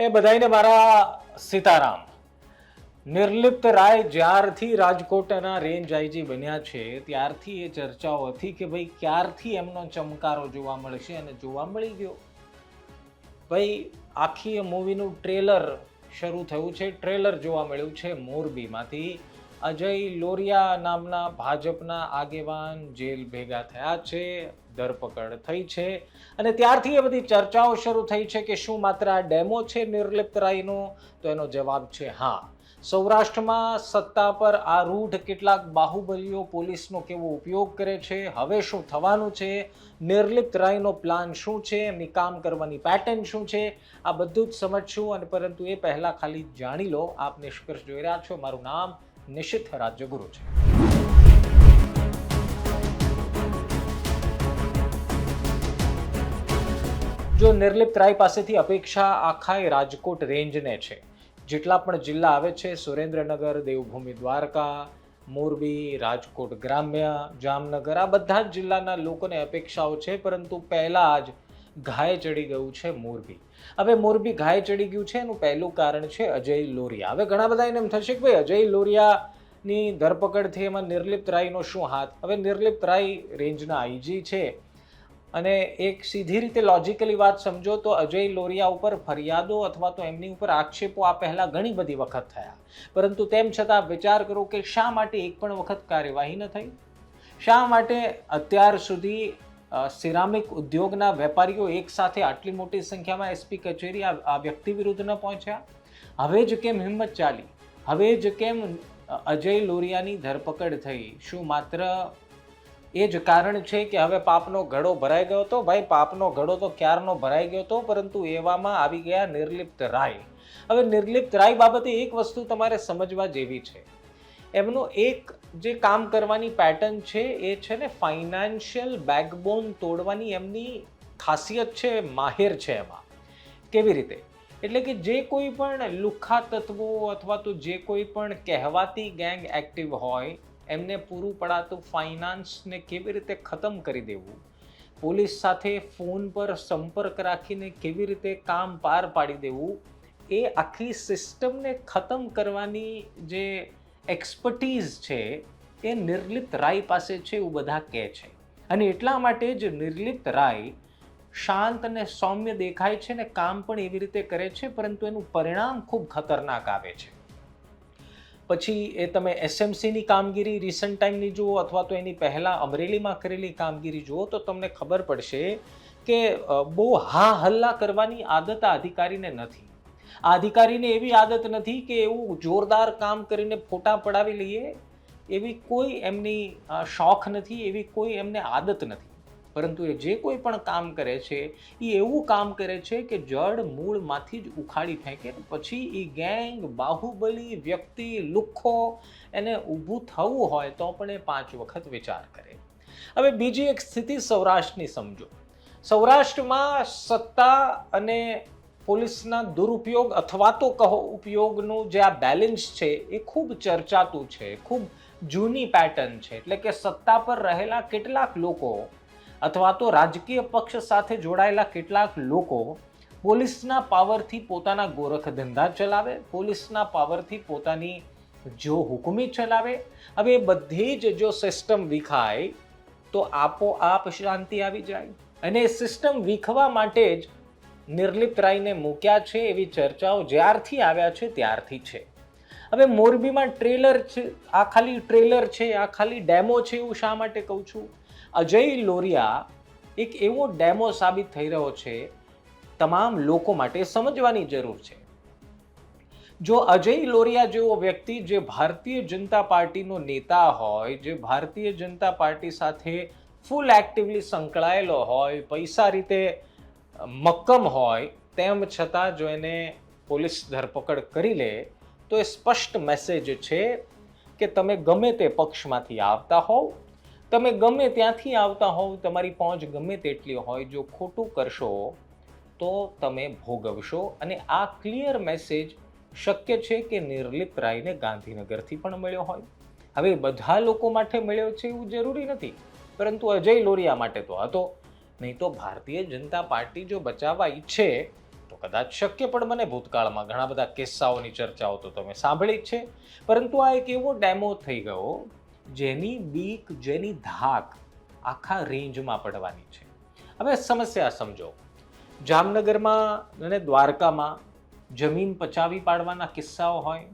એ બધાને મારા સીતારામ. નિર્લિપ્ત રાય જ્યારથી રાજકોટના રેન્જ આઈજી બન્યા છે ત્યારથી એ ચર્ચાઓ હતી કે ભાઈ ક્યારથી એમનો ચમકારો જોવા મળશે, અને જોવા મળી ગયો. ભાઈ આખી મૂવીનું ટ્રેલર શરૂ થયું છે. ટ્રેલર જોવા મળ્યું છે મોરબીમાંથી. અજય લોરિયા નામના ભાજપના આગેવાન જેલ ભેગા થયા છે, ધરપકડ થઈ છે, અને ત્યારથી એ બધી ચર્ચાઓ શરૂ થઈ છે કે શું માત્ર આ ડેમો છે નિર્લિપ્ત રાયનો? તો એનો જવાબ છે હા. સૌરાષ્ટ્રમાં સત્તા પર આરૂઢ કેટલાક બાહુબલીઓ પોલીસનો કેવો ઉપયોગ કરે છે, હવે શું થવાનું છે, નિર્લિપ્ત રાયનો પ્લાન શું છે, એમની કામ કરવાની પેટર્ન શું છે, આ બધું જ સમજશું. અને પરંતુ એ પહેલાં ખાલી જાણી લો, આપ નિષ્કર્ષ જોઈ રહ્યા છો. મારું નામ નિશિત રાજ્યગુરુ છે. જો નિર્લિપ્ત રાય પાસેથી અપેક્ષા આખા રાજકોટ રેન્જને છે. જેટલા પણ જિલ્લા આવે છે, સુરેન્દ્રનગર, દેવભૂમિ દ્વારકા, મોરબી, રાજકોટ ગ્રામ્ય, જામનગર, આ બધા જ જિલ્લાના લોકોને અપેક્ષાઓ છે. પરંતુ પહેલાં જ ઘાય ચડી ગયું છે મોરબી. હવે મોરબી ઘાય ચડી ગયું છે એનું પહેલું કારણ છે અજય લોરિયા. હવે ઘણા બધા એને એમ થશે કે ભાઈ અજય લોરિયાની ધરપકડ થઈ, એમાં નિર્લિપ્ત રાયનો શું હાથ? હવે નિર્લિપ્ત રાય રેન્જના આઈજી છે, અને એક સીધી રીતે લોજિકલી વાત સમજો તો અજય લોરિયા ઉપર ફરિયાદો અથવા તો એમની ઉપર આક્ષેપો આ પહેલાં ઘણી બધી વખત થયા. પરંતુ તેમ છતાં વિચાર કરો કે શા માટે એક પણ વખત કાર્યવાહી ન થઈ? શા માટે અત્યાર સુધી સિરામિક ઉદ્યોગના વેપારીઓ એક સાથે આટલી મોટી સંખ્યામાં એસપી કચેરી આ વ્યક્તિ વિરુદ્ધ ન પહોંચ્યા? હવે જ કેમ હિંમત ચાલી? હવે જ કેમ અજય લોરિયાની ધરપકડ થઈ? શું માત્ર એ જ કારણ છે કે હવે પાપનો ઘડો ભરાઈ ગયો હતો? ભાઈ પાપનો ઘડો તો ક્યારનો ભરાઈ ગયો હતો, પરંતુ એવામાં આવી ગયા નિર્લિપ્ત રાય. હવે નિર્લિપ્ત રાય બાબતે એક વસ્તુ તમારે સમજવા જેવી છે. એમનો એક જે કામ કરવાની પેટર્ન છે એ છે ને ફાઇનાન્શિયલ બેકબોન તોડવાની એમની ખાસિયત છે, માહિર છે એમાં. કેવી રીતે? એટલે કે જે કોઈ પણ લુખ્ખા તત્વો અથવા તો જે કોઈ પણ કહેવાતી ગેંગ એક્ટિવ હોય એમને પૂરું પડાતું ફાઇનાન્સને કેવી રીતે ખતમ કરી દેવું, પોલીસ સાથે ફોન પર સંપર્ક રાખીને કેવી રીતે કામ પાર પાડી દેવું, એ આખી સિસ્ટમને ખતમ કરવાની જે એક્સપર્ટીઝ છે એ નિર્લિપ્ત રાય પાસે છે, એવું બધા કહે છે. અને એટલા માટે જ નિર્લિપ્ત રાય શાંત અને સૌમ્ય દેખાય છે ને કામ પણ એવી રીતે કરે છે, પરંતુ એનું પરિણામ ખૂબ ખતરનાક આવે છે. પછી એ તમે એસએમસીની કામગીરી રિસન્ટ ટાઈમની જુઓ અથવા તો એની પહેલાં અમરેલીમાં કરેલી કામગીરી જુઓ તો તમને ખબર પડશે કે બહુ હા હલ્લા કરવાની આદત આ અધિકારીને નથી. આ અધિકારીને એવી આદત નથી કે એવું જોરદાર કામ કરીને ફોટા પડાવી લઈએ, એવી કોઈ એમની શોખ નથી, એવી કોઈ એમને આદત નથી. પરંતુ એ જે કોઈ પણ કામ કરે છે એ એવું કામ કરે છે કે જડ મૂળમાંથી જ ઉખાડી ફેંકે. પછી એ ગેંગ, બાહુબલી, વ્યક્તિ, લુખ્ખો એને ઊભું થવું હોય તો પણ એ 5 વખત વિચાર કરે. હવે બીજી એક સ્થિતિ સૌરાષ્ટ્રની સમજો. સૌરાષ્ટ્રમાં સત્તા અને પોલીસના દુરુપયોગ અથવા તો કહો ઉપયોગનું જે આ બેલેન્સ છે એ ખૂબ ચર્ચાતું છે, ખૂબ જૂની પેટર્ન છે. એટલે કે સત્તા પર રહેલા કેટલાક લોકો અથવા તો રાજકીય પક્ષ સાથે જોડાયેલા કેટલાક લોકો પોલીસના પાવરથી પોતાના ગોરખ ધંધા ચલાવે, પોલીસના પાવરથી પોતાની જો હુકુમી ચલાવે. હવે બધી જ જો સિસ્ટમ વિખાય તો આપોઆપ શાંતિ આવી જાય. અને એ સિસ્ટમ વિખવા માટે જ નિર્લિપ્ત રાયને મૂક્યા છે એવી ચર્ચાઓ જ્યારથી આવ્યા છે ત્યારથી છે. હવે મોરબીમાં ટ્રેલર છે, આ ખાલી ટ્રેલર છે, આ ખાલી ડેમો છે, એવું શા માટે કહું છું? અજય લોરિયા એક એવો ડેમો સાબિત થઈ રહ્યો છે તમામ લોકો માટે. સમજવાની જરૂર છે. જો અજય લોરિયા જેવો વ્યક્તિ જે ભારતીય જનતા પાર્ટીનો નેતા હોય, જે ભારતીય જનતા પાર્ટી સાથે ફૂલ એક્ટિવલી સંકળાયેલો હોય, પૈસા રીતે મક્કમ હોય, તેમ છતાં જો એને પોલીસ ધરપકડ કરી લે તો એ સ્પષ્ટ મેસેજ છે કે તમે ગમે તે પક્ષમાંથી આવતા હોવ, તમે ગમે ત્યાંથી આવતા હોવ, તમારી પહોંચ ગમે તેટલી હોય, જો ખોટું કરશો તો તમે ભોગવશો. અને આ ક્લિયર મેસેજ શક્ય છે કે નિર્લિપ્ત રાયને ગાંધીનગરથી પણ મળ્યો હોય. હવે બધા લોકો માટે મળ્યો છે એવું જરૂરી નથી, પરંતુ અજય લોરિયા માટે તો હતો. નહીં તો ભારતીય જનતા પાર્ટી જો બચાવવા ઈચ્છે તો કદાચ શક્ય, પણ મને ભૂતકાળમાં ઘણા બધા કિસ્સાઓની ચર્ચાઓ તો તમે સાંભળી જ છે. પરંતુ આ એક એવો ડેમો થઈ ગયો જેની બીક, જેની ધાક આખા રેન્જમાં પડવાની છે. હવે સમસ્યા સમજો. જામનગરમાં અને દ્વારકામાં જમીન પચાવી પાડવાના કિસ્સાઓ હોય,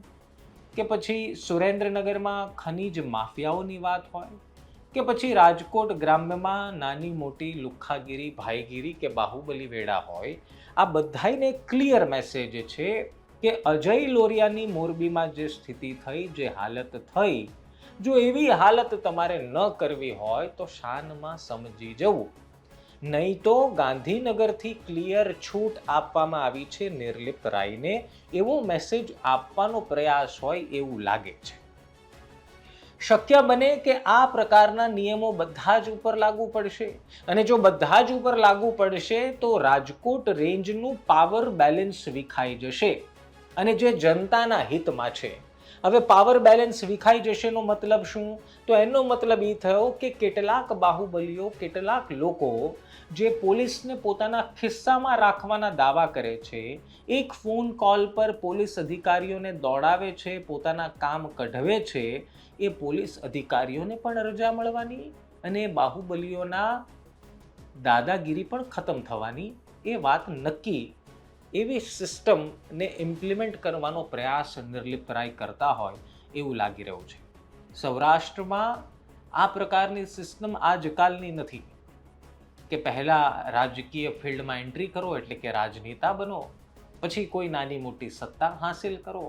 કે પછી સુરેન્દ્રનગરમાં ખનીજ માફિયાઓની વાત હોય, કે પછી રાજકોટ ગ્રામ્યમાં નાની મોટી લુખ્ખાગીરી, ભાઈગીરી કે બાહુબલી વેડા હોય, આ બધાને ક્લિયર મેસેજ છે કે અજય લોરિયાની મોરબીમાં જે સ્થિતિ થઈ, જે હાલત થઈ, જો એવી હાલત તમારે ન કરવી હોય તો શાનમાં સમજી જવું. નહીં તો ગાંધીનગરથી ક્લિયર છૂટ આપવામાં આવી છે નિર્લિપ્ત રાયને, એવો મેસેજ આપવાનો પ્રયાસ હોય એવું લાગે છે. શક્ય બને કે આ પ્રકારના નિયમો બધા જ ઉપર લાગુ પડશે, અને જો બધા જ ઉપર લાગુ પડશે તો રાજકોટ રેન્જનું પાવર બેલેન્સ વિખાઈ જશે, અને જે જનતાના હિતમાં છે. હવે પાવર બેલેન્સ વિખાઈ જશેનો મતલબ શું? તો એનો મતલબ એ થયો કે કેટલાક બાહુબલીઓ, કેટલાક લોકો જે પોલીસને પોતાના ખિસ્સામાં રાખવાના દાવા કરે છે, એક ફોન કોલ પર પોલીસ અધિકારીઓને દોડાવે છે, પોતાના કામ કઢવે છે, એ પોલીસ અધિકારીઓને પણ રજા મળવાની અને બાહુબલીઓના દાદાગીરી પણ ખતમ થવાની, એ વાત નક્કી. એવી સિસ્ટમને ઇમ્પ્લિમેન્ટ કરવાનો પ્રયાસ નિર્લિપ્ત રાય કરતા હોય એવું લાગી રહ્યું છે. સૌરાષ્ટ્રમાં આ પ્રકારની સિસ્ટમ આજકાલની નથી કે પહેલાં રાજકીય ફિલ્ડમાં એન્ટ્રી કરો એટલે કે રાજનેતા બનો, પછી કોઈ નાની મોટી સત્તા હાંસિલ કરો,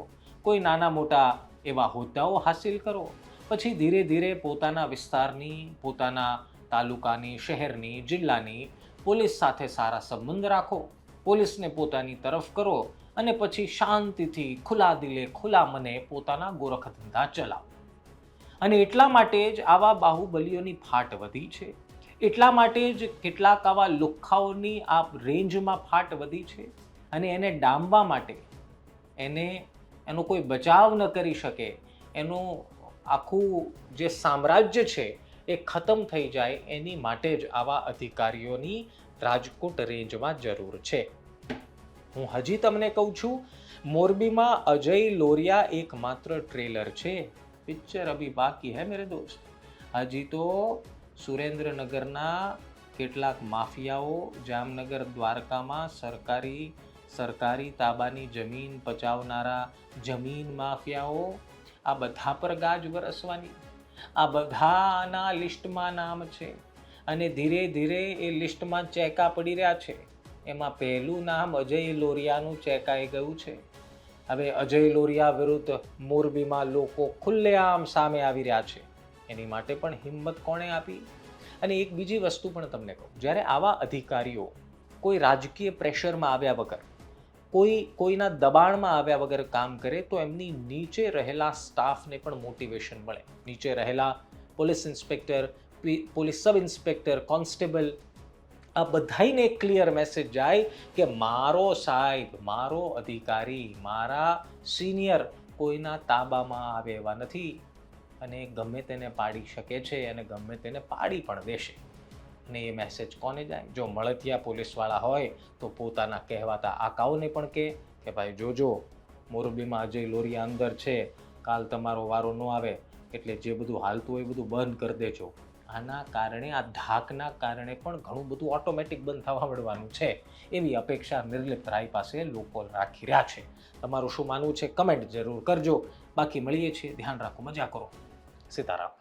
કોઈ નાના મોટા એવા હોદ્દાઓ હાંસિલ કરો, પછી ધીરે ધીરે પોતાના વિસ્તારની, પોતાના તાલુકાની, શહેરની, જિલ્લાની પોલીસ સાથે સારા સંબંધ રાખો, પોલીસને પોતાની તરફ કરો, અને પછી શાંતિથી ખુલ્લા દિલે, ખુલ્લા મને પોતાના ગોરખ ધંધા ચલાવો. અને એટલા માટે જ આવા બાહુબલીઓની ફાટ વધી છે, એટલા માટે જ કેટલાક આવા લુખ્ખાઓની આ રેન્જમાં ફાટ વધી છે, અને એને ડામવા માટે, એનો કોઈ બચાવ ન કરી શકે, એનું આખું જે સામ્રાજ્ય છે એ ખતમ થઈ જાય, એની માટે જ આવા અધિકારીઓની રાજકોટ રેન્જમાં જરૂર છે. હું હજી તમને કહું છું, મોરબીમાં અજય લોરિયા એકમાત્ર ટ્રેલર છે, પિક્ચર અભી બાકી હૈ મેરે દોસ્ત. હજી તો સુરેન્દ્રનગરના કેટલાક માફિયાઓ, જામનગર દ્વારકામાં સરકારી તાબાની જમીન પચાવનારા જમીન માફિયાઓ, આ બધા પર ગાજ વરસવાની. આ બધાના લિસ્ટમાં નામ છે, અને ધીરે ધીરે એ લિસ્ટમાં ચેકા પડી રહ્યા છે. એમાં પહેલું નામ અજય લોરિયાનું ચેકાઈ ગયું છે. હવે અજય લોરિયા વિરુદ્ધ મોરબીમાં લોકો ખુલ્લેઆમ સામે આવી રહ્યા છે. એની માટે પણ હિંમત કોણે આપી? અને એક બીજી વસ્તુ પણ તમને કહું, જ્યારે આવા અધિકારીઓ કોઈ રાજકીય પ્રેશરમાં આવ્યા વગર, કોઈના દબાણમાં આવ્યા વગર કામ કરે તો એમની નીચે રહેલા સ્ટાફને પણ મોટિવેશન મળે. નીચે રહેલા police inspector, police sub inspector, constable, આ બધાને એક ક્લિયર મેસેજ જાય કે મારો સાહેબ, મારો અધિકારી, મારા સિનિયર કોઈના તાબામાં આવે એવા નથી, અને ગમે તેને પાડી શકે છે, અને ગમે તેને પાડી પણ દેશે. અને એ મેસેજ કોને જાય? જો મળતિયા પોલીસવાળા હોય તો પોતાના કહેવાતા આકાઓને પણ કહે કે ભાઈ જોજો, મોરબીમાં અજય લોરિયા અંદર છે, કાલ તમારો વારો ન આવે, એટલે જે બધું હાલતું હોય એ બધું બંધ કરી દેજો. આના કારણે, આ ધાકના કારણે પણ ઘણું બધું ઓટોમેટિક બંધ થવા મળવાનું છે, એવી અપેક્ષા નિર્લિપ્ત રાય પાસે લોકો રાખી રહ્યા છે. તમારું શું માનવું છે કમેન્ટ જરૂર કરજો. બાકી મળીએ છીએ. ધ્યાન રાખો, મજા કરો. સીતારામ.